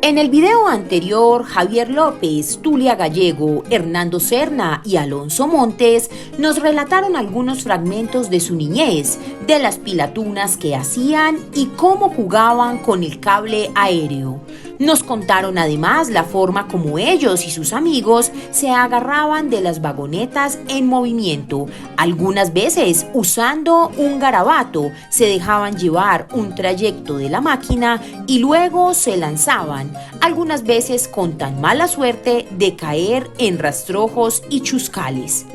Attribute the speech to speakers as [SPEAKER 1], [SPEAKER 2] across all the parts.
[SPEAKER 1] En el video anterior, Javier López, Tulia Gallego, Hernando Serna y Alonso Montes nos relataron algunos fragmentos de su niñez, de las pilatunas que hacían y cómo jugaban con el cable aéreo. Nos contaron además la forma como ellos y sus amigos se agarraban de las vagonetas en movimiento. Algunas veces, usando un garabato, se dejaban llevar un trayecto de la máquina y luego se lanzaban, algunas veces con tan mala suerte de caer en rastrojos y chuscales.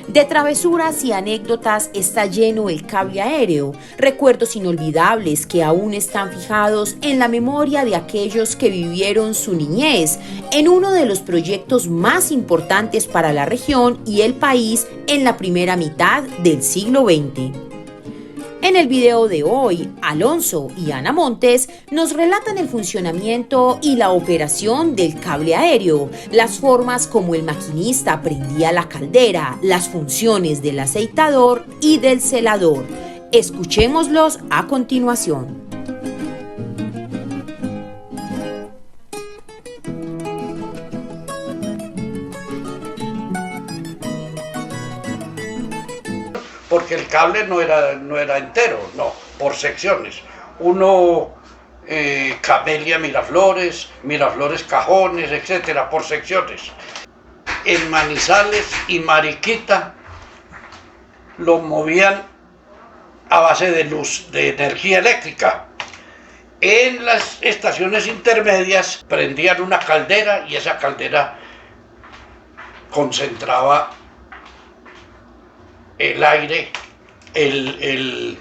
[SPEAKER 1] De travesuras y anécdotas está lleno el cable aéreo, recuerdos inolvidables que aún están fijados en la memoria de aquellos que vivieron su niñez en uno de los proyectos más importantes para la región y el país en la primera mitad del siglo XX. En el video de hoy, Alonso y Ana Montes nos relatan el funcionamiento y la operación del cable aéreo, las formas como el maquinista prendía la caldera, las funciones del aceitador y del celador. Escuchémoslos a continuación.
[SPEAKER 2] Porque el cable no era entero, no, por secciones. Uno Camelia Miraflores, Miraflores Cajones, etcétera, por secciones. En Manizales y Mariquita lo movían a base de luz, de energía eléctrica. En las estaciones intermedias prendían una caldera y esa caldera concentraba el aire, el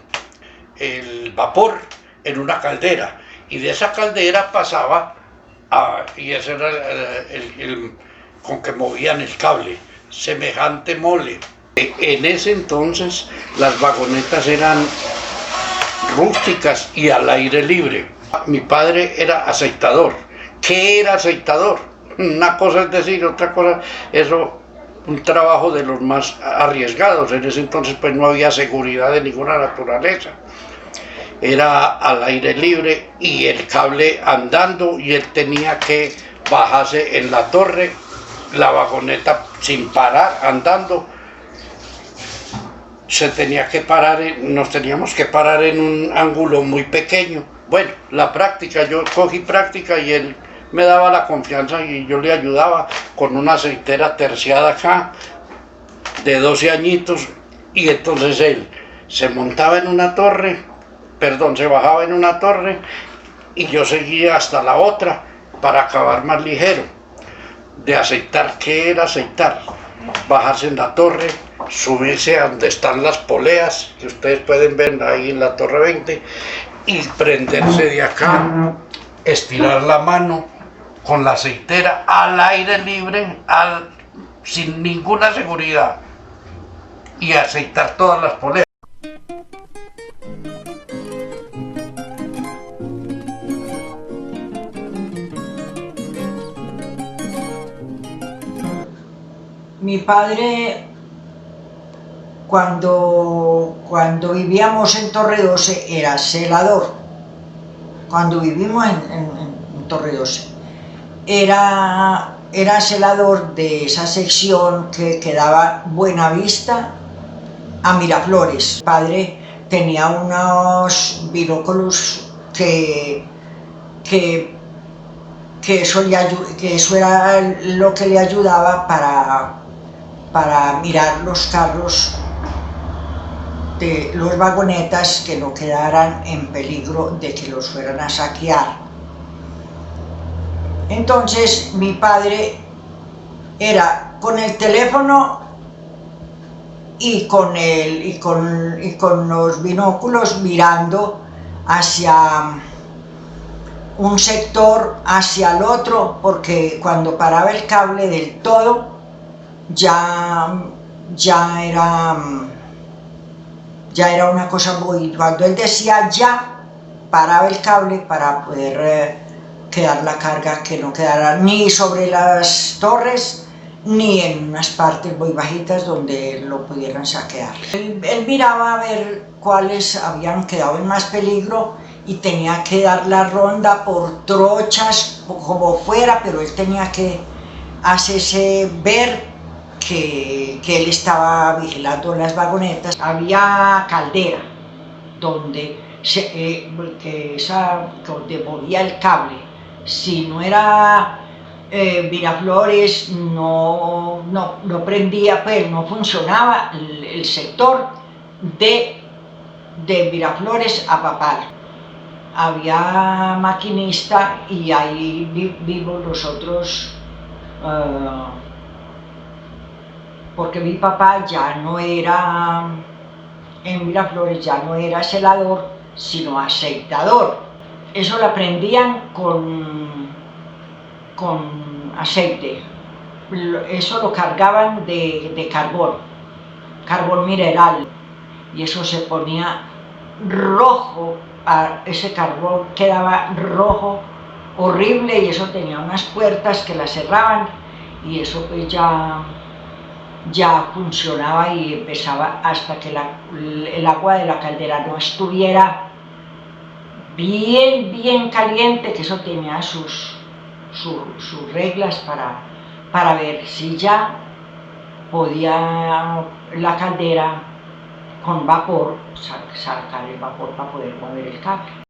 [SPEAKER 2] vapor en una caldera, y de esa caldera pasaba y ese era el con que movían el cable, semejante mole. En ese entonces las vagonetas eran rústicas y al aire libre. Mi padre era aceitador. ¿Qué era aceitador? Una cosa es decir, otra cosa, eso, un trabajo de los más arriesgados. En ese entonces pues no había seguridad de ninguna naturaleza. Era al aire libre y el cable andando, y él tenía que bajarse en la torre, la vagoneta sin parar, andando. Nos teníamos que parar en un ángulo muy pequeño. Bueno, la práctica, yo cogí práctica y él me daba la confianza y yo le ayudaba con una aceitera terciada acá, de 12 añitos, y entonces él se montaba en una torre, se bajaba en una torre y yo seguía hasta la otra para acabar más ligero. De aceitar, ¿qué era aceitar? Bajarse en la torre, subirse a donde están las poleas, que ustedes pueden ver ahí en la torre 20, y prenderse de acá, estirar la mano con la aceitera al aire libre, sin ninguna seguridad, y aceitar todas las poleas.
[SPEAKER 3] Mi padre, cuando vivíamos en Torre 12, era celador. Cuando vivimos en Torre 12, era celador de esa sección que daba buena vista a Miraflores. Mi padre tenía unos binóculos que eso era lo que le ayudaba para mirar los carros de los vagonetas, que no quedaran en peligro de que los fueran a saquear. Entonces mi padre era con el teléfono y con los binóculos mirando hacia un sector, hacia el otro, porque cuando paraba el cable del todo ya era una cosa muy... Cuando él decía ya, paraba el cable para poder quedar la carga, que no quedara ni sobre las torres ni en unas partes muy bajitas donde lo pudieran saquear. Él miraba a ver cuáles habían quedado en más peligro y tenía que dar la ronda por trochas, como fuera, pero él tenía que hacerse ver que él estaba vigilando las vagonetas. Había caldera donde donde movía el cable. Si no era Miraflores, no prendía, pues no funcionaba el sector de Miraflores a Papal. Había maquinista y ahí vimos nosotros, porque mi papá ya no era, en Miraflores ya no era celador, sino aceitador. Eso lo aprendían con aceite. Eso lo cargaban de carbón mineral, y eso se ponía rojo, ese carbón quedaba rojo, horrible, y eso tenía unas puertas que las cerraban, y eso pues ya funcionaba y empezaba hasta que el agua de la caldera no estuviera bien caliente, que eso tenía sus reglas para ver si ya podía la caldera con vapor sacar el vapor para poder mover el cable.